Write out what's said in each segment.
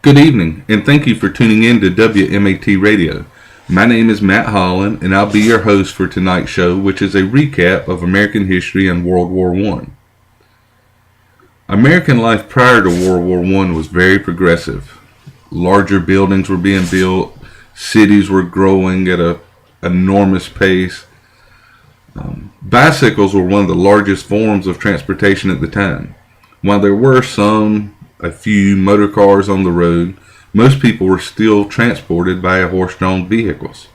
Good evening, and thank you for tuning in to WMAT Radio. My name is Matt Holland, and I'll be your host for tonight's show, which is a recap of American history and World War I. American life prior to World War I was very progressive. Larger buildings were being built, cities were growing at an enormous pace. Bicycles were one of the largest forms of transportation at the time. While there were a few motor cars on the road, most people were still transported via horse-drawn vehicles.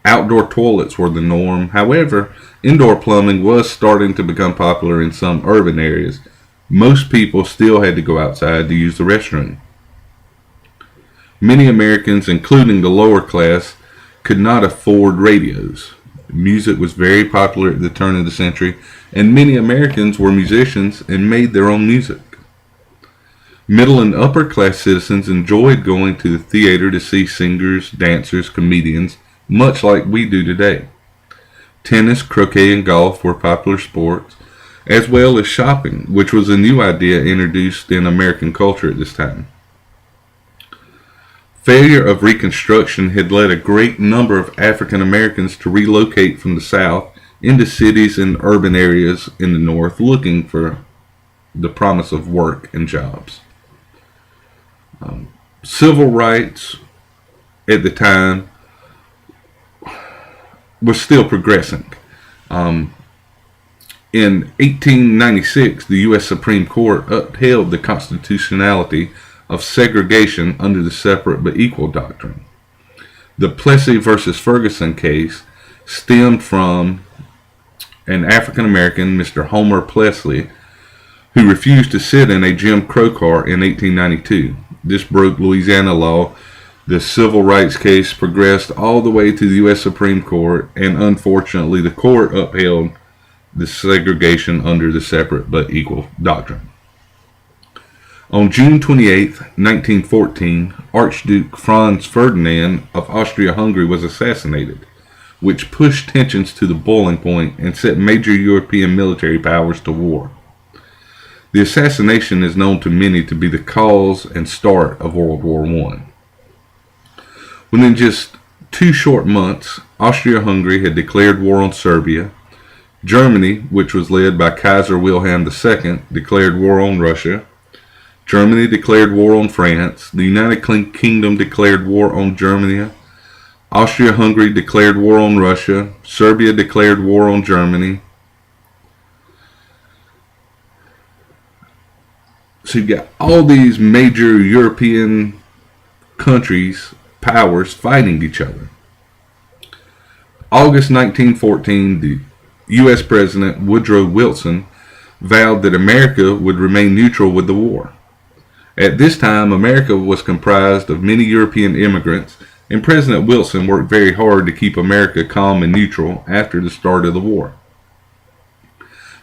Outdoor toilets were the norm. However, indoor plumbing was starting to become popular in some urban areas. Most people still had to go outside to use the restroom. Many Americans, including the lower class, could not afford radios. Music was very popular at the turn of the century, and many Americans were musicians and made their own music. Middle and upper class citizens enjoyed going to the theater to see singers, dancers, comedians, much like we do today. Tennis, croquet, and golf were popular sports, as well as shopping, which was a new idea introduced in American culture at this time. Failure of Reconstruction had led a great number of African Americans to relocate from the South into cities and urban areas in the North, looking for the promise of work and jobs. Civil rights at the time was still progressing. In 1896, the U.S. Supreme Court upheld the constitutionality of segregation under the separate but equal doctrine. The Plessy versus Ferguson case stemmed from an African American, Mr. Homer Plessy, who refused to sit in a Jim Crow car in 1892. This broke Louisiana law. The civil rights case progressed all the way to the U.S. Supreme Court, and unfortunately the court upheld the segregation under the separate but equal doctrine. On June 28, 1914, Archduke Franz Ferdinand of Austria-Hungary was assassinated, which pushed tensions to the boiling point and set major European military powers to war. The assassination is known to many to be the cause and start of World War I. Within just 2 short months, Austria-Hungary had declared war on Serbia. Germany, which was led by Kaiser Wilhelm II, declared war on Russia. Germany declared war on France. The United Kingdom declared war on Germany. Austria-Hungary declared war on Russia. Serbia declared war on Germany. So you've got all these major European countries, powers, fighting each other. August 1914, the U.S. President Woodrow Wilson vowed that America would remain neutral with the war. At this time, America was comprised of many European immigrants, and President Wilson worked very hard to keep America calm and neutral after the start of the war.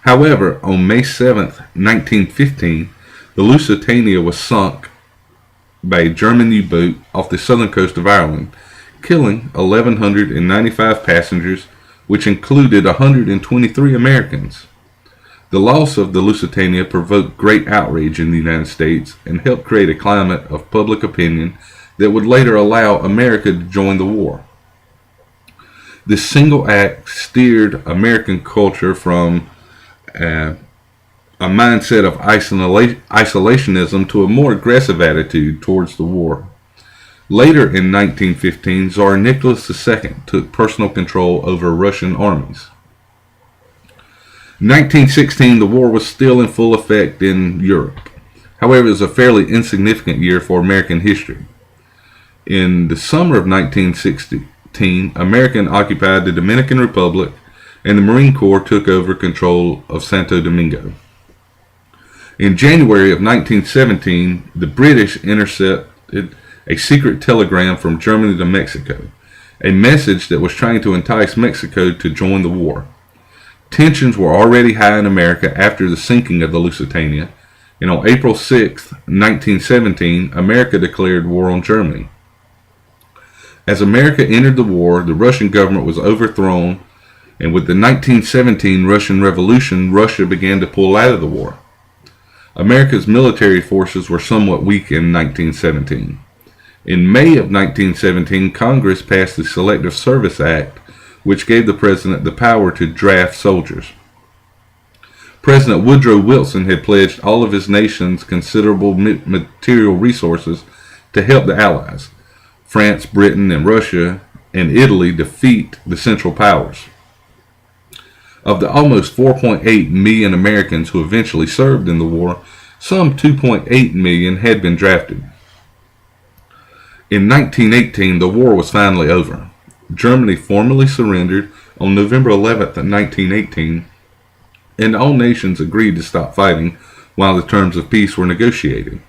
However, on May 7, 1915, the Lusitania was sunk by a German U-boat off the southern coast of Ireland, killing 1,195 passengers, which included 123 Americans. The loss of the Lusitania provoked great outrage in the United States and helped create a climate of public opinion that would later allow America to join the war. This single act steered American culture from a mindset of isolationism to a more aggressive attitude towards the war. Later in 1915, Tsar Nicholas II took personal control over Russian armies. In 1916, the war was still in full effect in Europe. However, it was a fairly insignificant year for American history. In the summer of 1916, America occupied the Dominican Republic, and the Marine Corps took over control of Santo Domingo. In January of 1917, the British intercepted a secret telegram from Germany to Mexico, a message that was trying to entice Mexico to join the war. Tensions were already high in America after the sinking of the Lusitania, and on April 6, 1917, America declared war on Germany. As America entered the war, the Russian government was overthrown, and with the 1917 Russian Revolution, Russia began to pull out of the war. America's military forces were somewhat weak in 1917. In May of 1917, Congress passed the Selective Service Act, which gave the president the power to draft soldiers. President Woodrow Wilson had pledged all of his nation's considerable material resources to help the Allies, France, Britain, and Russia, and Italy, defeat the Central Powers. Of the almost 4.8 million Americans who eventually served in the war, some 2.8 million had been drafted. In 1918, the war was finally over. Germany formally surrendered on November 11th, 1918, and all nations agreed to stop fighting while the terms of peace were negotiated.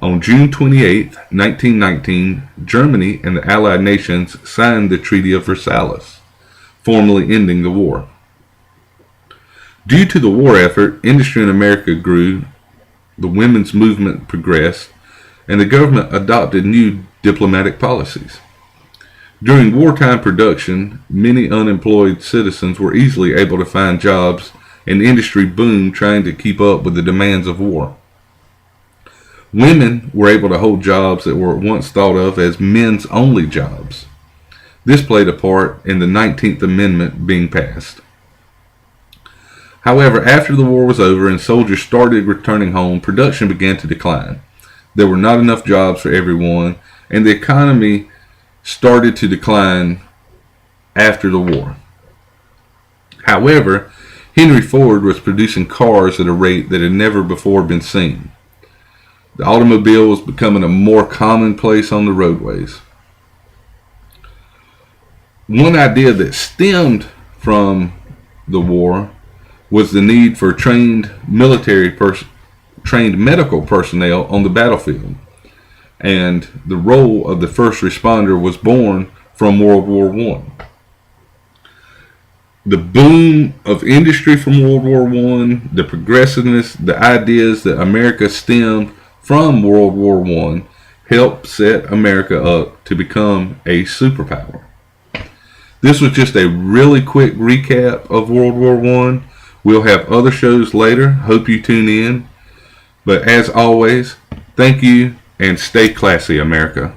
On June 28, 1919, Germany and the Allied nations signed the Treaty of Versailles, formally ending the war. Due to the war effort, industry in America grew, the women's movement progressed, and the government adopted new diplomatic policies. During wartime production, many unemployed citizens were easily able to find jobs, and industry boomed, trying to keep up with the demands of war. Women were able to hold jobs that were once thought of as men's only jobs. This played a part in the 19th Amendment being passed. However, after the war was over and soldiers started returning home, production began to decline. There were not enough jobs for everyone, and the economy started to decline after the war. However, Henry Ford was producing cars at a rate that had never before been seen. The automobile was becoming a more commonplace on the roadways. One idea that stemmed from the war was the need for trained medical personnel on the battlefield, and the role of the first responder was born from World War I. The boom of industry from World War I, the progressiveness, the ideas that America stemmed from World War I helped set America up to become a superpower. This was just a really quick recap of World War I. We'll have other shows later. Hope you tune in. But as always, thank you and stay classy, America.